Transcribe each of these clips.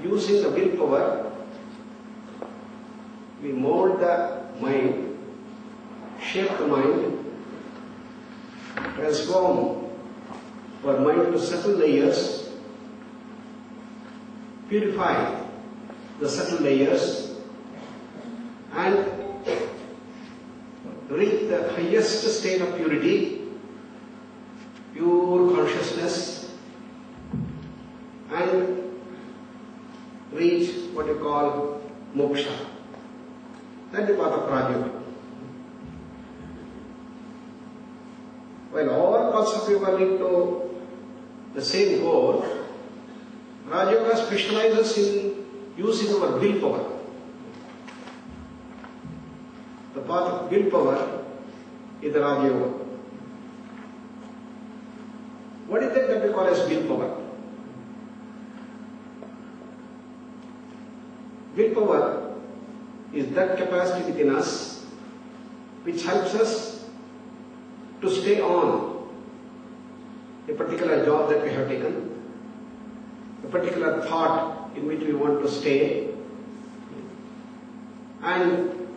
using the willpower, we mold the mind, shape the mind, transform our mind to subtle layers, purify the subtle layers, and reach the highest state of purity, pure consciousness, and reach what you call moksha. That is the path of Raja Yoga. While all paths of yoga lead to the same goal, Raja Yoga specializes in using our willpower. The path of willpower is the Raja Yoga. What is that we call as willpower? Willpower is that capacity within us which helps us to stay on a particular job that we have taken, a particular thought in which we want to stay, and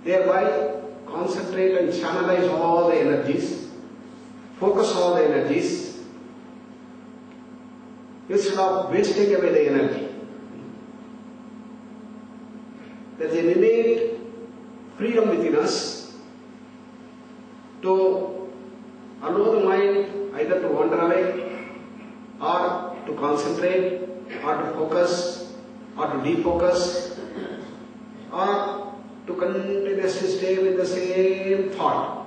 thereby concentrate and channelize all the energies, focus all the energies, instead of wasting away the energy. There is an innate freedom within us to allow the mind either to wander away, or to concentrate, or to focus, or to defocus, or to continuously stay with the same thought.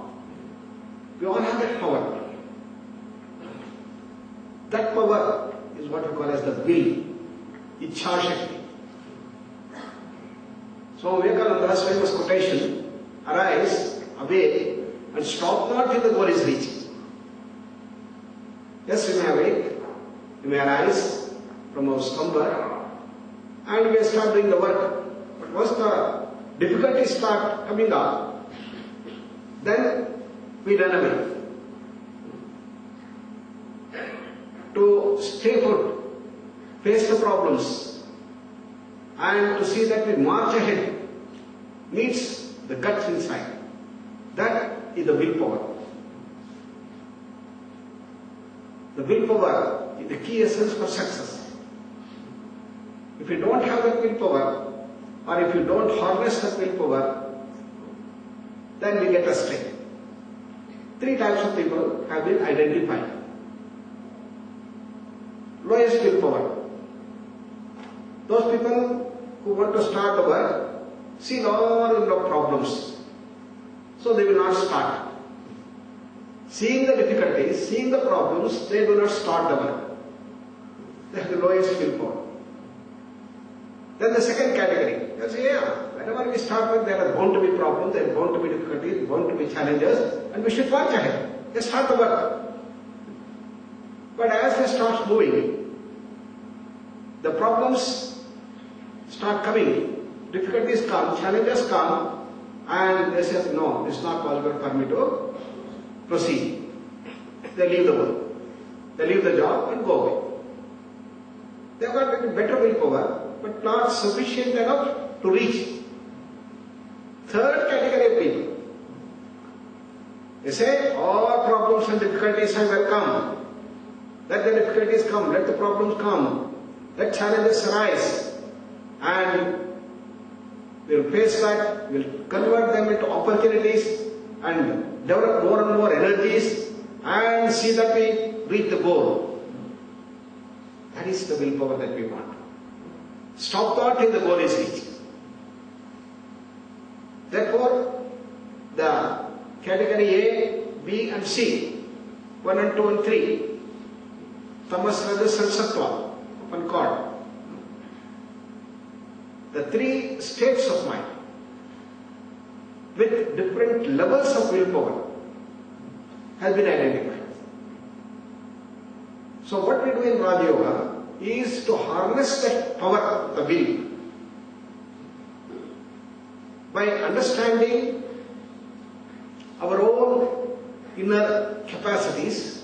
We all have that power. That power is what we call as the will, Ichha Shakti. So Vivekananda's famous quotation, arise, awake, and stop not till the goal is reached. Yes, we may awake, we may arise from our slumber, and we may start doing the work. But once the difficulties start coming up, then we run away. To stay put, face the problems, and to see that we march ahead needs the guts inside. That is the willpower. The willpower is the key essence for success. If you don't have that willpower, or if you don't harness that willpower, then we get astray. 3 types of people have been identified. Lowest willpower. Those people who want to start the work see lot of problems, so they will not start. Seeing the difficulties, seeing the problems, they do not start the work. That is the lowest willpower. Then the second category, they say, yeah, whenever we start work, there are bound to be problems, there are bound to be difficulties, bound to be challenges, and we should march ahead. They start the work. But as they start moving, the problems start coming, difficulties come, challenges come, and they say, no, it's not possible for me to proceed. They leave the work. They leave the job and go away. They have got better willpower, but not sufficient enough to reach. Third category of people. They say, all problems and difficulties I welcome. Let the difficulties come, let the problems come, let challenges arise, and we will face that, we will convert them into opportunities and develop more and more energies and see that we reach the goal. That is the willpower that we want. Stop thought till the goal is reached. Therefore, the category A, B and C, 1 and 2 and 3, Tamas, Rajas and Sattva, open chord. The 3 states of mind with different levels of willpower has been identified. So what we do in Raja Yoga is to harness that power of the will by understanding our own inner capacities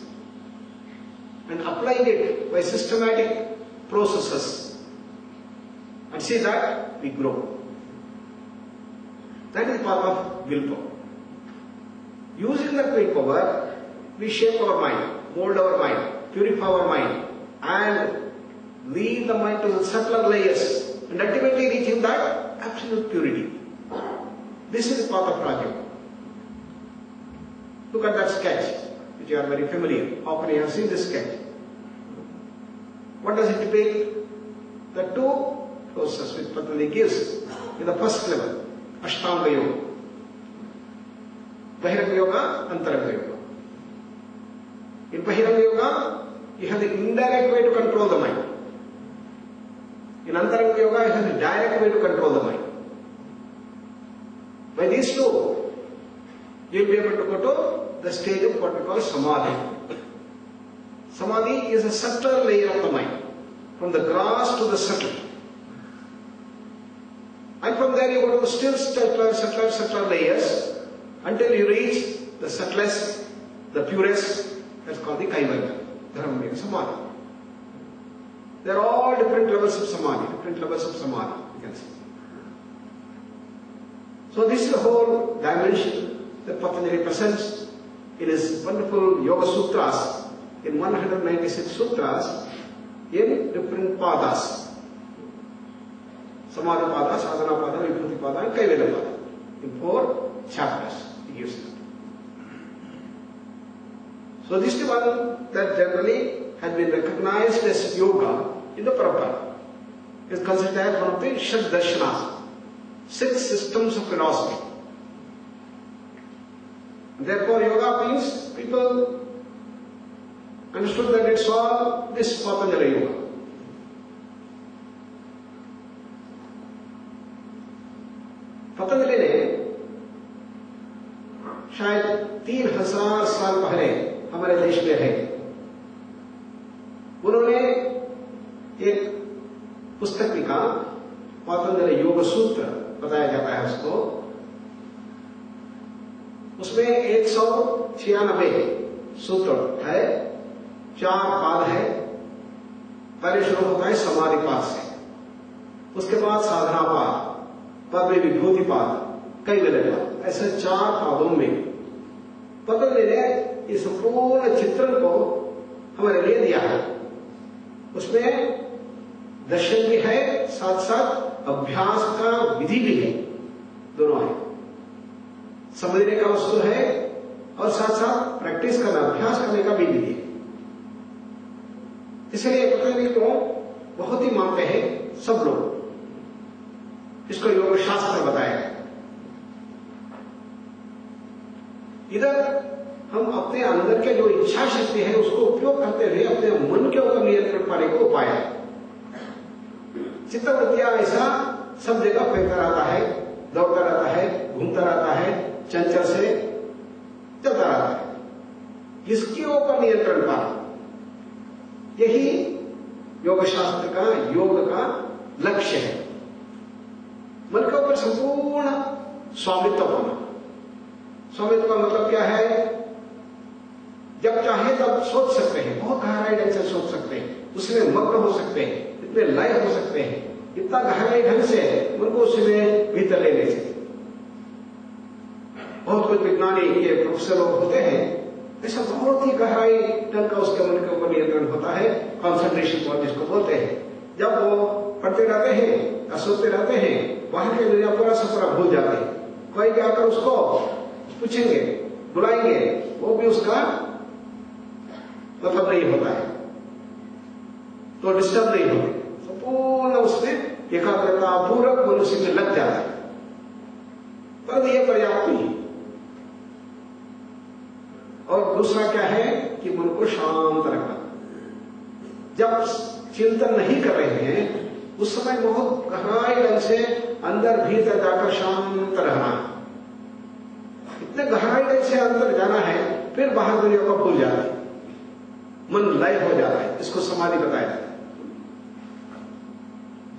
and applying it by systematic processes and see that we grow. That is part of willpower. Using that willpower, we shape our mind, mold our mind, purify our mind, and lead the mind to the subtler layers, and ultimately reaching that absolute purity. This is the path of Raja. Look at that sketch, which you are very familiar. Often you have seen this sketch. What does it depict? The two processes which Patanjali gives in the first level, Ashtanga Yoga. Bahiranga Yoga, Antaranga Yoga. In Bahiranga Yoga, you have the indirect way to control the mind. In Antaranga Yoga, you have the direct way to control the mind. By these two, you will be able to go to the stage of what we call Samadhi. Samadhi is a subtle layer of the mind, from the gross to the subtle. And from there you go to the still subtler layers until you reach the subtlest, the purest, that's called the Kaivalya, Dharma Samadhi. There are all different levels of Samadhi, you can see. So this is the whole dimension that Patanjali presents in his wonderful Yoga Sutras, in 196 sutras, in different padas. Samadhi pada, sadhana pada, vibhuti pada, and Kaivalya pada. In 4 chapters he gives it. So this is the one that generally has been recognized as yoga in the Prabhupada. It is considered as one of the Shad Darshanas, 6 systems of philosophy. Therefore, yoga means people understood that it's all this Patanjali Yoga. Patanjali ने शायद 3000 साल पहले हमारे देश में रहे। उन्होंने एक पुस्तक लिखा, पतंजलि योग सूत्र बताया जाता है उसको। उसमें 196 सूत्र है, 4 पाद है। पहले शुरू होता है समाधि पाद से, उसके बाद साधना पाद, बाद में विभूति पाद, कैवल्य पाद। ऐसे 4 पादों में पतंजलि ने इस संपूर्ण चित्रण को हमारे लिए दिया है। उसमें दर्शन भी है, साथ साथ अभ्यास का विधि भी है, दोनों है। समझने का वस्तु है और साथ साथ प्रैक्टिस करना, अभ्यास करने का भी विधि है। इसलिए पतंजलि को बहुत ही मानते हैं सब लोग। इसको योग शास्त्र बताया है। इधर हम अपने अंदर के जो इच्छा शक्ति है उसको उपयोग करते हुए अपने मन के ऊपर नियंत्रण पाने को उपाय है। चित्तवृत्तियां ऐसा सब जगह फेंकता रहता है, दौड़ता रहता है, घूमता रहता है, चंचल से चलता रहता है। इसके ऊपर नियंत्रण पाना, यही योग शास्त्र का, योग का लक्ष्य है। मन के ऊपर संपूर्ण स्वामित्व होना। स्वामित्व का मतलब क्या है? जब चाहे तब सोच सकते हैं, बहुत गहराई ढंग से सोच सकते हैं, उसमें मग्न हो सकते हैं, इतने लय हो सकते हैं, इतना गहराई ढंग से मन को उसमें भीतर ले ले सकते। बहुत कुछ विज्ञानी के प्रोफेसर लोग होते हैं, ऐसा बहुत ही गहराई ढंग का उसके मन के ऊपर नियंत्रण होता है, कंसंट्रेशन पॉइंट जिसको बोलते हैं। जब वो पढ़ते रहते हैं या सोचते रहते हैं, बाहर के दुनिया पूरा सपना भूल जाते हैं। कोई भी आकर उसको पूछेंगे, बुलाएंगे, वो भी उसका मतलब नहीं होता है, तो डिस्टर्ब नहीं होते, संपूर्ण उसमें एकाग्रता पूर्वक मनुष्य में लग जाता है। पर यह पर्याप्त नहीं। और दूसरा क्या है कि मन को शांत रखना। जब चिंतन नहीं कर रहे हैं उस समय बहुत गहराई ढंग से अंदर भीतर जाकर शांत रहना। इतने गहराई ढंग से अंदर जाना है, फिर बाहर दुनिया को भूल जाता है, मन लय हो जाता है। इसको समाधि बताया जाता है।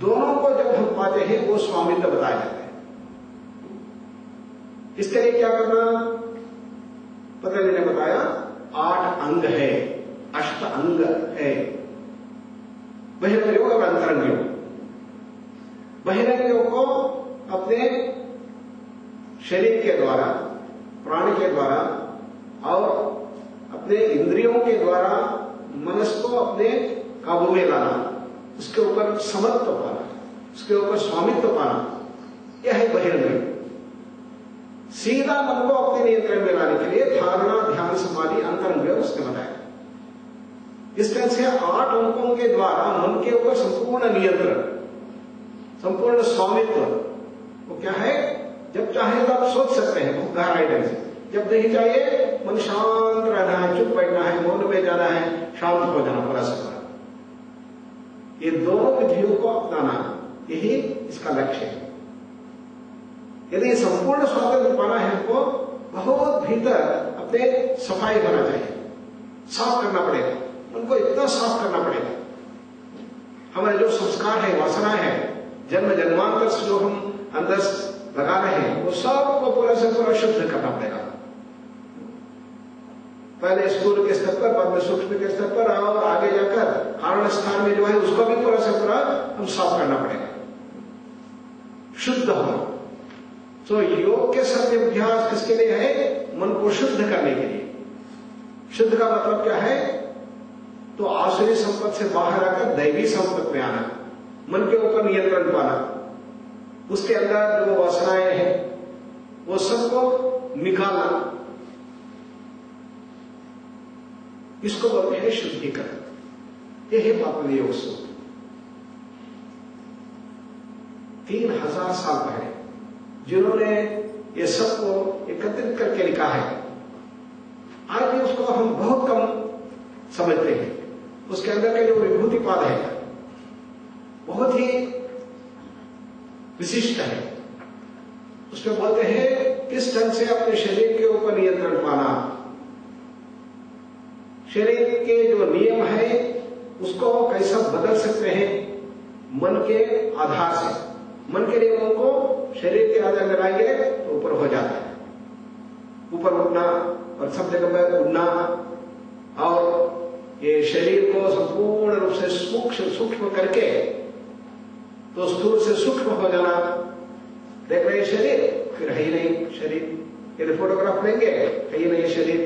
दोनों को जब हम पाते हैं वो स्वामित्व बताया जाता है। इसके लिए क्या करना? पतंजलि ने बताया 8 अंग है, 8 अंग है। बहिरंग योग और अंतरंग योग। बहिरंगों को अपने शरीर के द्वारा, प्राण के द्वारा और अपने इंद्रियों के द्वारा मनस को अपने काबू में लाना, उसके ऊपर समत्व पाना, उसके ऊपर स्वामित्व पाना, यह है बहिरंग। सीधा मन को अपने नियंत्रण में लाने के लिए धारणा, ध्यान, समाधि, अंतरंग उसने बताया। इस तरह से 8 अंकों के द्वारा मन के ऊपर संपूर्ण नियंत्रण, संपूर्ण स्वामित्व। वो क्या है? जब चाहे तो आप सोच सकते हैं बहुत गहराई ढंग से, जब नहीं चाहिए मन शांत रहना है, चुप बैठना है, मौन में जाना है, शांत हो जाना पूरा सफर। ये दोनों विधियों को अपनाना, यही इसका लक्ष्य है। यदि संपूर्ण स्वातंत्र पाना है हमको, बहुत भीतर अपने सफाई होना चाहिए, साफ करना पड़ेगा, उनको इतना साफ करना पड़ेगा। हमारे जो संस्कार है, वासना है, जन्म जन्मांतर से जो हम अंदर लगा रहे हैं, वो सबको पूरा से पूरा शुद्ध करना पड़ेगा। पहले स्कूल के स्तर पर, बाद में सूक्ष्म के स्तर पर, और आगे जाकर कारण स्थान में जो है उसको भी पूरा से पूरा हम साफ करना पड़ेगा, शुद्ध होना। तो योग के सत्य अभ्यास किसके लिए है? मन को शुद्ध करने के लिए। शुद्ध का मतलब क्या है? तो आसुरी संपत्ति से बाहर आकर दैवी संपत्ति में आना, मन के ऊपर नियंत्रण पाना, उसके अंदर जो वासनाएं हैं वो सबको निकालना, इसको बोलते हैं शुद्धिकरण। यह है पातंजल योग सूत्र। 3000 साल पहले जिन्होंने ये सबको एकत्रित करके लिखा है, आज भी उसको हम बहुत कम समझते हैं। उसके अंदर के जो विभूति पाद है बहुत ही विशिष्ट है। उसमें बोलते हैं किस ढंग से अपने शरीर के ऊपर नियंत्रण पाना, शरीर के जो नियम है उसको कैसा बदल सकते हैं मन के आधार से। मन के नियमों को शरीर के आधार में लाएंगे तो ऊपर हो जाता है, ऊपर उठना और सब जगह पर उड़ना, और ये शरीर को संपूर्ण रूप से सूक्ष्म करके तो स्थूल से सूक्ष्म हो जाना। देख रहे शरीर, फिर है ही नहीं शरीर। यदि फोटोग्राफ लेंगे, है ही नहीं शरीर।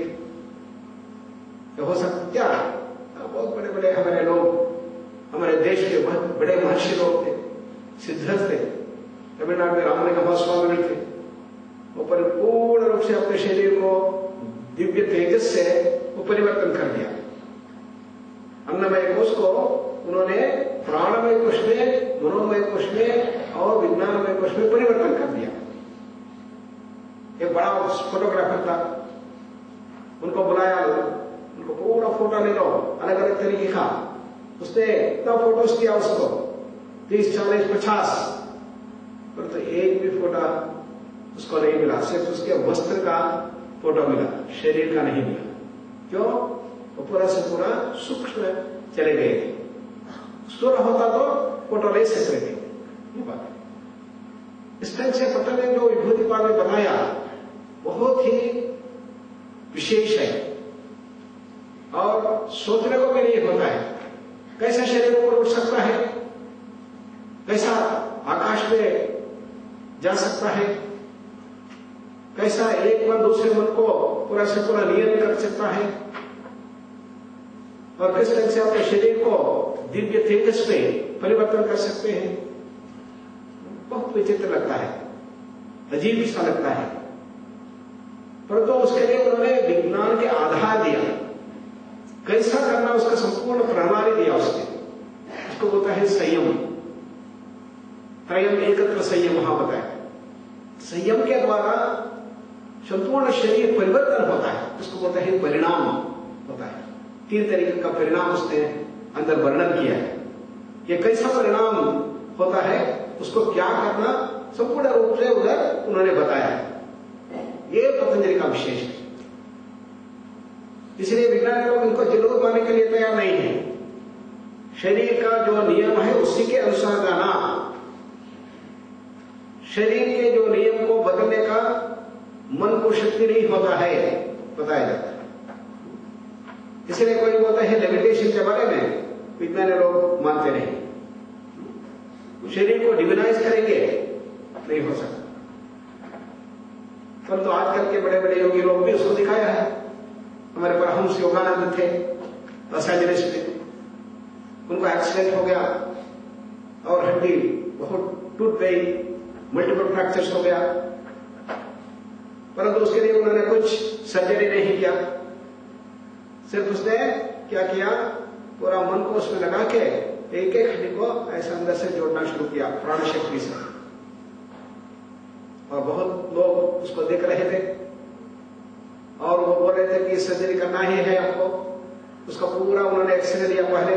तो हो सकता क्या? बहुत बड़े बड़े हमारे लोग, हमारे देश के बहुत बड़े महर्षि लोग थे, सिद्धस्थ थे। तमिलनाडु में रामलिंग महास्वामी थे। वो परिपूर्ण रूप से अपने शरीर को दिव्य तेजस से वो परिवर्तन कर दिया। अन्नमय कोश को उन्होंने प्राणमय कोश में, मनोमय कोश में और विज्ञानमय कोश में परिवर्तन कर दिया। एक बड़ा फोटोग्राफर था, उनको बुलाया, उनको पूरा फोटो ले लो अलग अलग तरीके का। उसने इतना फोटोज किया उसको, 30, 40, 50, पर तो एक भी फोटो उसको नहीं मिला। सिर्फ उसके वस्त्र का फोटो मिला, शरीर का नहीं मिला। क्यों? वो पूरा से पूरा सूक्ष्म चले गए थे। स्थूल होता तो फोटो ले सकते थे। ये बात इस तरह से पतंजलि जो विभूति पाद में बताया बहुत ही विशेष है और सोचने को भी नहीं होता है। कैसा शरीर ऊपर उठ सकता है, कैसा आकाश में जा सकता है, कैसा एक मन दूसरे मन को पूरा से पूरा नियंत्रण कर सकता है, और किस तरह से अपने शरीर को दिव्य तेजस में परिवर्तन कर सकते हैं। बहुत विचित्र लगता है, अजीब सा लगता है, परंतु उसके लिए उन्होंने विज्ञान के आधार दिया, कैसा करना उसका संपूर्ण प्रणाली दिया उसने। उसको बोलता है संयम। त्रयम एकत्र संयम वहां बताया। संयम के द्वारा संपूर्ण शरीर परिवर्तन होता है, उसको बोलता है परिणाम होता है। 3 तरीके का परिणाम उसने अंदर वर्णन किया है। ये कैसा परिणाम होता है, उसको क्या करना, संपूर्ण रूप से उधर उन्होंने बताया है। ये पतंजलि का विशेष है। इसलिए विज्ञानी लोग इनको जरूर मानने के लिए तैयार नहीं है। शरीर का जो नियम है उसी के अनुसार जाना, शरीर के जो नियम को बदलने का मन को शक्ति नहीं होता है, बताया जाता है। इसलिए कोई बोलता है लेविटेशन के बारे में, विज्ञानी लोग मानते नहीं। शरीर को डिविनाइज करेंगे, नहीं हो सकता। परंतु आजकल के बड़े बड़े योगी लोग भी उसको दिखाया है। हमारे परमहंस योगानंद थे लॉस एंजलिस में, उनको एक्सीडेंट हो गया और हड्डी बहुत टूट गई, मल्टीपल फ्रैक्चर्स हो गया, परंतु उसके लिए उन्होंने कुछ सर्जरी नहीं किया। सिर्फ उसने क्या किया, पूरा मन को उसमें लगा के एक एक हड्डी को ऐसा अंदर से जोड़ना शुरू किया प्राण शक्ति से। और बहुत लोग उसको देख रहे थे और वो बोल रहे थे कि सर्जरी करना ही है आपको। उसका पूरा उन्होंने एक्सरे लिया पहले,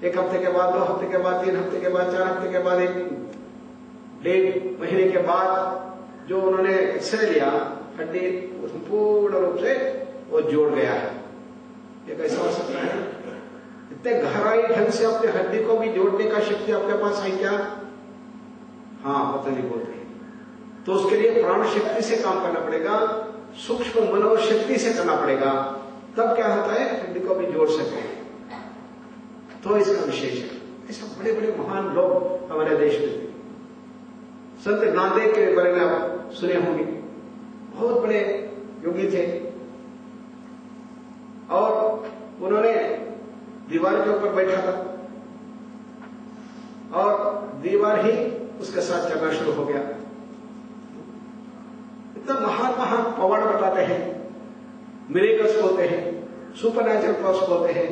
1 हफ्ते के बाद, 2 हफ्ते के बाद, 3 हफ्ते के बाद, 4 हफ्ते के बाद, 1.5 महीने के बाद जो उन्होंने एक्सरे लिया, हड्डी पूर्ण रूप से वो जोड़ गया है। ये कैसा हो सकता है? इतने गहराई ढंग से अपने हड्डी को भी जोड़ने का शक्ति आपके पास है क्या? हाँ, पता नहीं बोलते। तो उसके लिए प्राण शक्ति से काम करना पड़ेगा, सूक्ष्म मनोशक्ति से करना पड़ेगा, तब क्या होता है, हड्डी को भी जोड़ सकते हैं। तो इसका विशेष है। ऐसे बड़े बड़े महान लोग हमारे देश में थे। संत नामदेव के बारे में आप सुने होंगे, बहुत बड़े योगी थे और उन्होंने दीवार के ऊपर बैठा था और दीवार ही उसके साथ चलना शुरू हो गया। इतना महान महान पवाड़ बताते हैं, मिरेकल्स बोलते हैं, सुपरनैचुरल पावर्स बोलते हैं।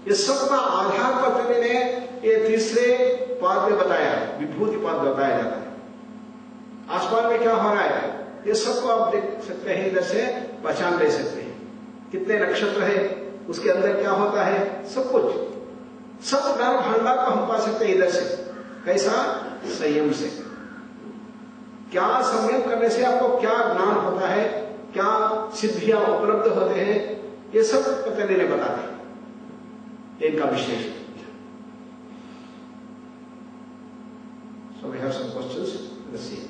ये सब का आधार पर ने ये तीसरे पाद में बताया, विभूति पाद बताया जाता है। आसमान में क्या हो रहा है, ये सबको आप देख सकते हैं, इधर से पहचान ले सकते हैं। कितने नक्षत्र है, उसके अंदर क्या होता है, सब कुछ, सब ज्ञान भंडार को हम पा सकते हैं इधर से। कैसा? संयम से। क्या संयम करने से आपको क्या ज्ञान होता है, क्या सिद्धियां उपलब्ध होते हैं, ये सब पता नहीं बताते हैं। इनका विशेष। So we have some questions. Let's see.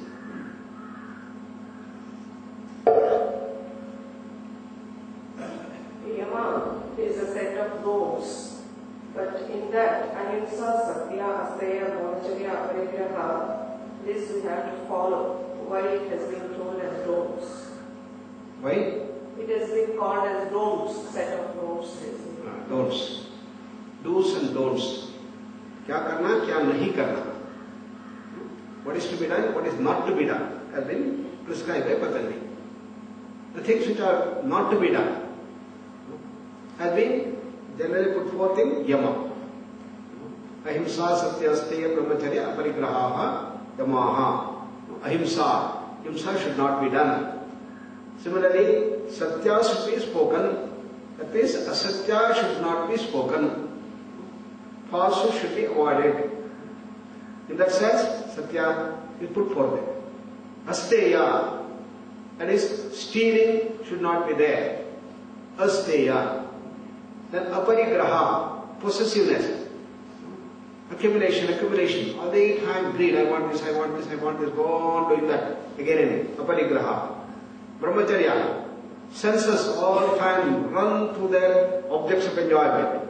Yama is a set of rules, but in that ahimsa, satya, asteya, brahmacharya, aparigraha, this we have to follow. Why it has been told as don'ts? Why? It has been called as don'ts, set of don'ts. Don'ts. Do's and don'ts. क्या करना, क्या नहीं करना. What is to be done, what is not to be done has been prescribed by Patanjali. The things which are not to be done has been generally put forth in Yama. Ahimsa, Satya, Asteya, Brahmacharya, Aparigraha, Yamaha. Ahimsa. Himsa should not be done. Similarly, Satya should be spoken. That means Asatya should not be spoken. Falsehood should be avoided. In that sense, Satya is put forth there. Asteya, that is, stealing should not be there. Asteya. Then aparigraha, possessiveness. Accumulation. All the time greed, I want this, I want this, I want this, go on doing that again and again. Aparigraha. Brahmacharya, senses all the time run to their objects of enjoyment.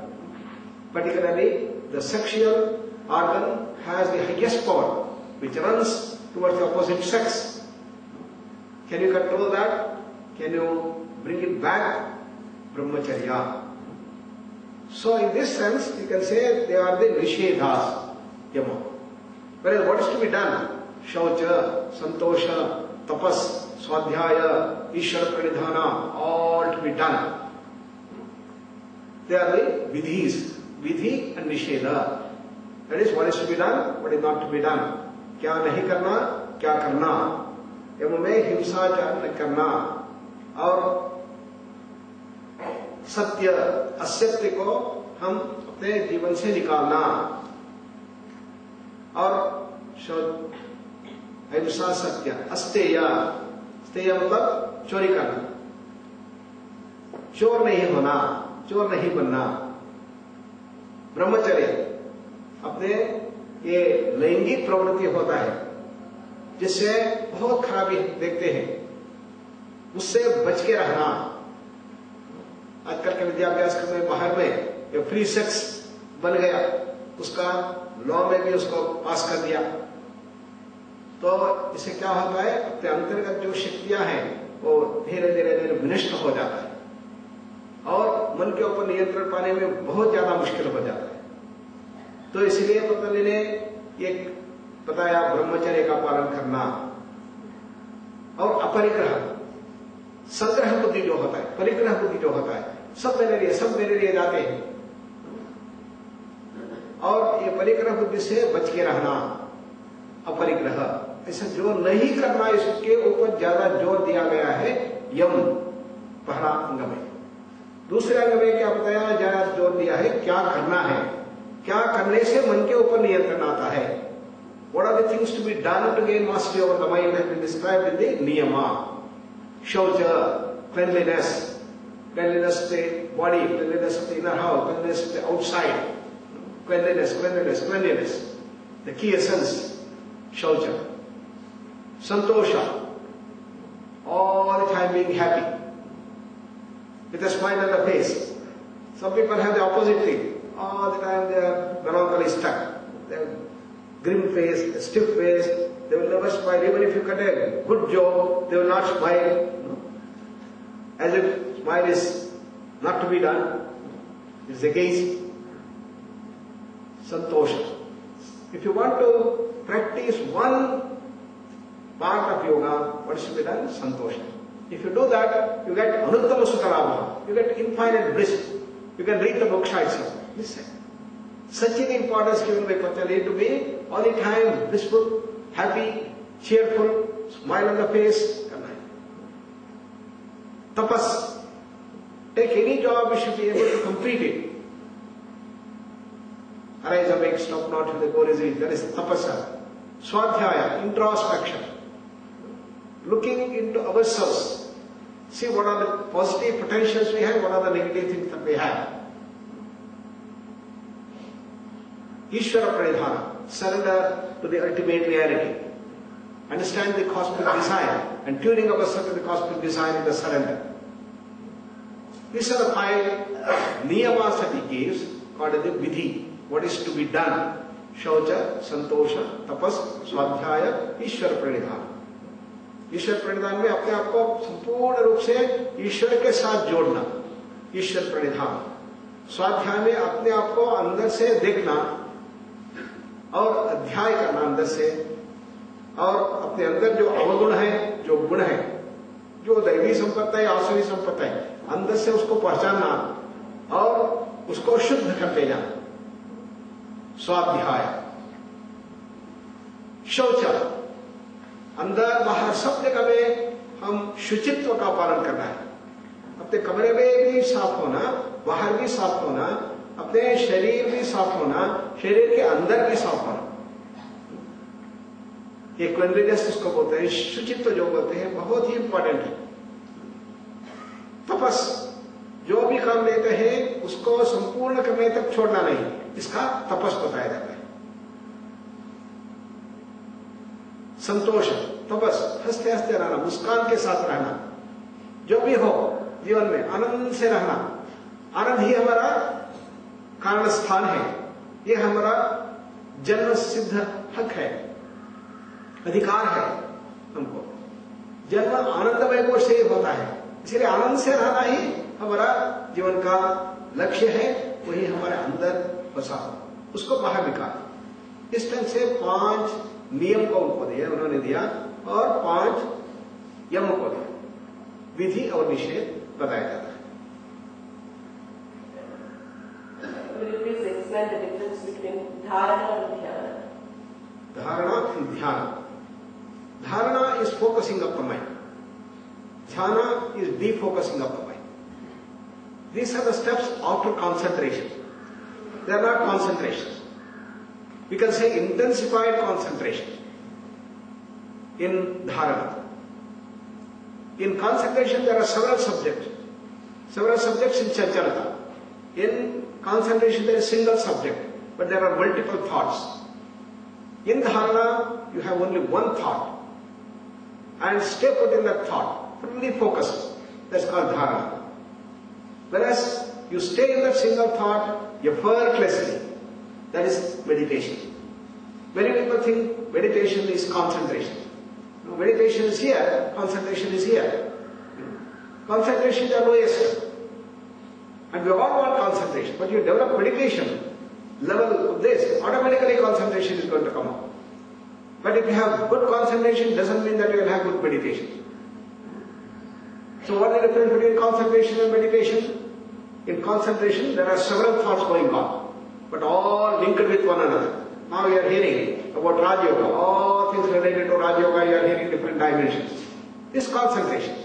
Particularly, the sexual organ has the highest power, which runs towards the opposite sex. Can you control that? Can you bring it back? Brahmacharya. So in this sense, you can say they are the nishedhas, Yama. Whereas what is to be done? Shaucha, Santosha, Tapas, Swadhyaya, Ishvara Pranidhana, all to be done. They are the vidhis, vidhi and nishedha. That is, what is to be done, what is not to be done. क्या नहीं करना, क्या करना. एवं में हिंसाचार न करना. और सत्य, असत्य को हम अपने जीवन से निकालना. और अहिंसा, सत्य. अस्तेय, अस्तेय मतलब चोरी करना. चोर नहीं होना, चोर नहीं बनना. ब्रह्मचर्य, अपने ये लैंगिक प्रवृत्ति होता है जिससे बहुत खराबी देखते हैं, उससे बच के रहना. आजकल के विद्याभ्यास में बाहर में ये फ्री सेक्स बन गया, उसका लॉ में भी उसको पास कर दिया। तो इससे क्या होता है, अपने अंतर्गत जो शक्तियां हैं वो धीरे धीरे धीरे विनष्ट हो जाता है और मन के ऊपर नियंत्रण पाने में बहुत ज्यादा मुश्किल हो जाता है। तो इसलिए पतंजलि ने एक बताया, ब्रह्मचर्य का पालन करना और अपरिग्रह, संग्रह बुद्धि जो होता है, परिग्रह बुद्धि जो होता है, सब मेरे लिए जाते हैं, और ये परिग्रह बुद्धि से बच के रहना। अपरिग्रह, ऐसा जो नहीं करना, इसके ऊपर ज्यादा जोर दिया गया है यम पहला अंग में। दूसरे अंग में क्या बताया, ज्यादा जोर दिया है क्या करना है, क्या करने से मन के ऊपर नियंत्रण आता है। What are the things to be done to gain mastery over the mind has been described in the niyama. Shaucha, cleanliness, cleanliness of the body, cleanliness of the inner house, cleanliness of the outside, cleanliness. The key essence, shaucha. Santosha, all the time being happy, with a smile on the face. Some people have the opposite thing. All the time they are melancholy stuck. They have grim face, a stiff face, they will never smile. Even if you cut a good joke, they will not smile. As if smile is not to be done. It is against santosha. If you want to practice one part of yoga, what should be done? Santosha. If you do that, you get anuttama sukhalabha. You get infinite bliss. You can read the moksha itself. Listen. Such an importance given by Patanjali to be all the time blissful, happy, cheerful, smile on the face. Tapas. Take any job, you should be able to complete it. Arise, awake, stop not till the goal is reached. That is tapasa. Swadhyaya, introspection. Looking into ourselves. See what are the positive potentials we have, what are the negative things that we have. Ishvara Pranidhana, surrender to the ultimate reality. Understand the cosmic design and tuning ourselves to the cosmic design in the surrender. These are the 5 niyamas that he gives, called the vidhi, what is to be done. Shaucha, Santosha, Tapas, Swadhyaya, Ishvara Pranidhana. ईश्वर प्रणिधान में अपने आप को संपूर्ण रूप से ईश्वर के साथ जोड़ना, ईश्वर प्रणिधान। स्वाध्याय में अपने आप को अंदर से देखना और अध्याय करना अंदर से, और अपने अंदर जो अवगुण है, जो गुण है, जो दैवी संपत्ति है, आसुरी संपत्ति है, अंदर से उसको पहचानना और उसको शुद्ध करते जाना। स्वाध्याय। शौच, अंदर बाहर सब जगह में हम शुचित्व का पालन करना है। अपने कमरे में भी साफ होना, बाहर भी साफ होना, अपने शरीर भी साफ होना, शरीर के अंदर भी साफ होना। ये क्लीनलीनेस इसको बोलते हैं, शुचित्व जो बोलते हैं, बहुत ही इंपॉर्टेंट है। तपस, जो भी काम लेते हैं उसको संपूर्ण करने तक छोड़ना नहीं, इसका तपस बताया जाता है। संतोष, तपस, हंसते हंसते रहना, मुस्कान के साथ रहना, जो भी हो जीवन में आनंद से रहना। आनंद ही हमारा कारण स्थान है, ये हमारा जन्म सिद्ध हक है, अधिकार है। हमको जन्म आनंदमय कोश से होता है, इसलिए आनंद से रहना ही हमारा जीवन का लक्ष्य है, वही हमारे अंदर बसा, उसको बाहर निकाल। इस ढंग से 5 नियम को उनको दिया, उन्होंने दिया, और 5 यम को दिया, विधि और निषेध बताया जाता है। Will you please explain the difference between dharana and dhyana? Dharana and dhyana. Dharana is focusing of the mind. Dhyana is defocusing of the mind. These are the steps after concentration. They are not concentrations. We can say intensified concentration in dharana. In concentration there are several subjects in chanchalata. In concentration there is single subject, but there are multiple thoughts. In dharana you have only one thought, and stay put in that thought, fully focused. That's called dharana. Whereas you stay in that single thought effortlessly, that is meditation. Many people think meditation is concentration. No, meditation is here, concentration is here. Concentration is the lowest. And we all want concentration. But you develop meditation level of this, automatically concentration is going to come up. But if you have good concentration, doesn't mean that you will have good meditation. So what is the difference between concentration and meditation? In concentration, there are several thoughts going on, but all linked with one another. Now you are hearing about Raj Yoga, all things related to Raj Yoga, you are hearing different dimensions. This is concentration.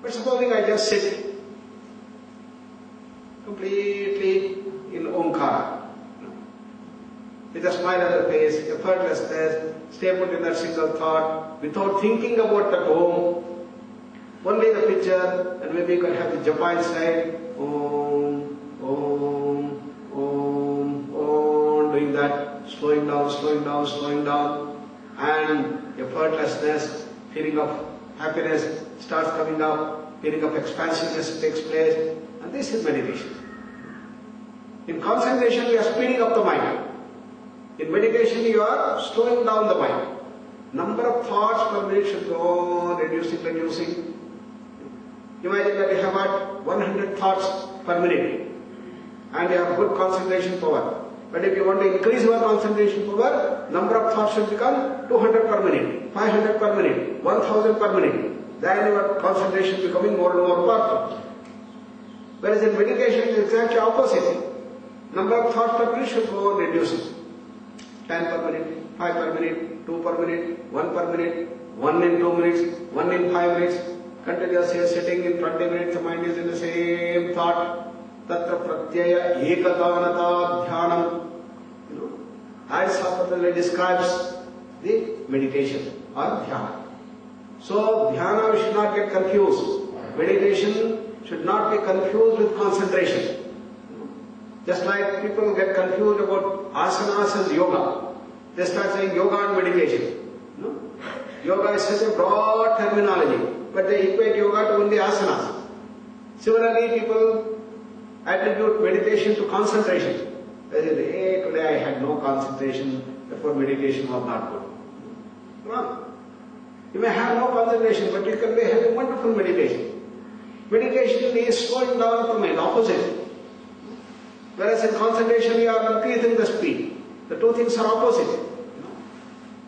But supposing I just sit completely in Omkara, with a smile on the face, effortlessness, stay put in that single thought, without thinking about the Om, only the picture, and maybe you can have the japa inside, Om, Om, Om, Om, doing that, slowing down, slowing down, slowing down, and effortlessness, feeling of happiness starts coming up, feeling of expansiveness takes place, and this is meditation. In concentration, we are speeding up the mind. In meditation, you are slowing down the mind. Number of thoughts per minute should go on, reducing, reducing. Imagine that you have got 100 thoughts per minute and you have good concentration power. But if you want to increase your concentration power, number of thoughts should become 200 per minute, 500 per minute, 1000 per minute. Then your concentration is becoming more and more powerful. Whereas in meditation, it is exactly opposite. Number of thoughts per minute should go on reducing. 10 per minute, 5 per minute, 2 per minute, 1 per minute, 1 in 2 minutes, 1 in 5 minutes. Continuously sitting in 20 minutes, the mind is in the same thought. Tatra pratyaya ekadanata dhyanam. As Patanjali describes the meditation or dhyana. So dhyana we should not get confused. Meditation should not be confused with concentration. Just like people get confused about asanas and yoga. They start saying yoga and meditation. No? Yoga is such a broad terminology, but they equate yoga to only asanas. Similarly, people attribute meditation to concentration. They say, hey, today I had no concentration, therefore meditation was not good. Wrong. You may have no concentration, but you can be having wonderful meditation. Meditation is slowing down the mind, opposite. Whereas in concentration, you are increasing the speed. The two things are opposite.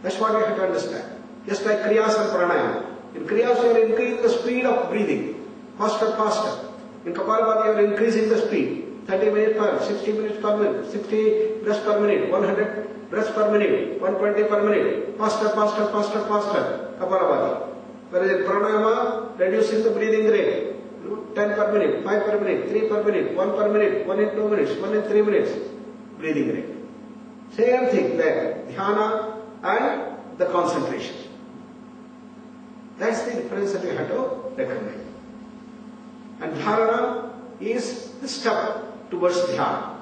That's what you have to understand. Just like Kriyas and Pranayama. In Kriyas, you are increasing the speed of breathing. Faster, faster. In Kapalabhati, you are increasing the speed. 30 minutes per, 60 minutes per minute, 60 breaths per minute, 100 breaths per minute, 120 per minute. Faster, faster, faster, faster. Kapalabhati. Whereas in Pranayama, reducing the breathing rate. 10 per minute, 5 per minute, 3 per minute, 1 per minute, 1 in 2 minutes, 1 in 3 minutes. Breathing rate. Same thing there. Dhyana and the concentration. That's the difference that you have to recognize. And dharana is the step towards dhyana.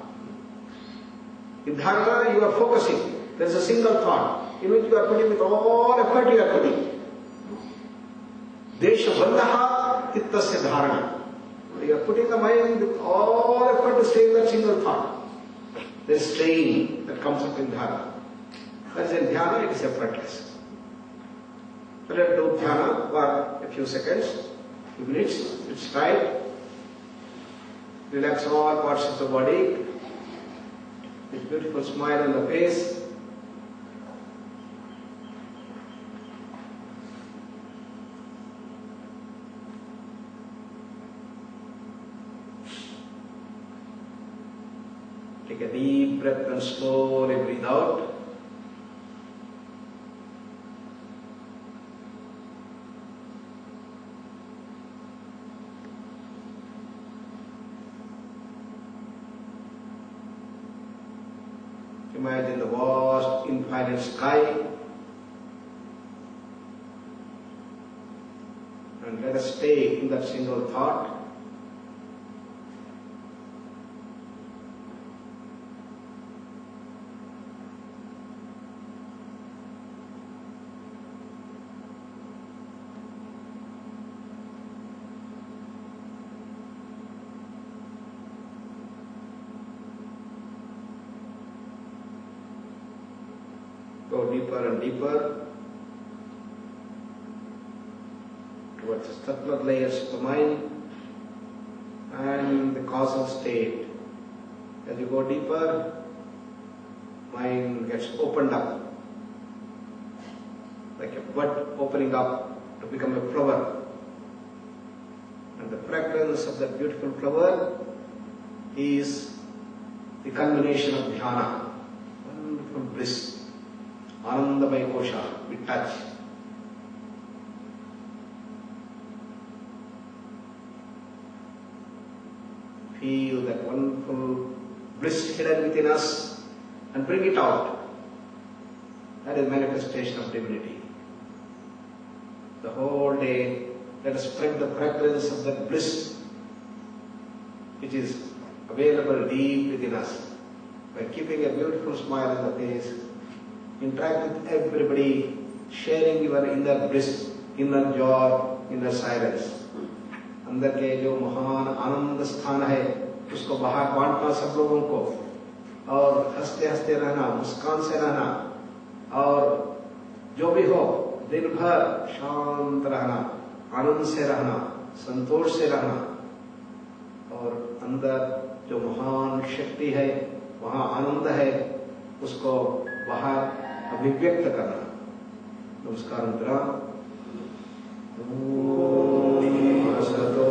In dharana, you are focusing. There is a single thought in which you are putting with all effort you are putting. Desha bandha ittasya dharana. You are putting the mind with all effort to stay in that single thought. There is strain that comes up in dharana. Whereas in dhyana, it is effortless. So let us do dhyana for a few seconds, few minutes. Let's try. Relax all parts of the body. With beautiful smile on the face. Take a deep breath and slowly breathe out. Imagine the vast, infinite sky. And let us stay in that single thought. Go deeper and deeper towards the subtler layers of the mind and the causal state. As you go deeper, mind gets opened up, like a bud opening up to become a flower. And the fragrance of that beautiful flower is the culmination of dhyana, wonderful bliss, Anandamaya Kosha, we touch. Feel that wonderful bliss hidden within us and bring it out. That is manifestation of divinity. The whole day, let us spread the fragrance of that bliss which is available deep within us. By keeping a beautiful smile on the face, interact with everybody, sharing your inner bliss, inner joy, inner silence. अंदर के जो महान आनंद स्थान है उसको बाहर बांटना सब लोगों को, और हंसते हंसते रहना, मुस्कान से रहना, और जो भी हो दिन भर शांत रहना, आनंद से रहना, संतोष से रहना, और अंदर जो महान शक्ति है, वहाँ आनंद है, उसको बाहर अभिव्यक्त करना। नमस्कार मित्रा। ओम सतो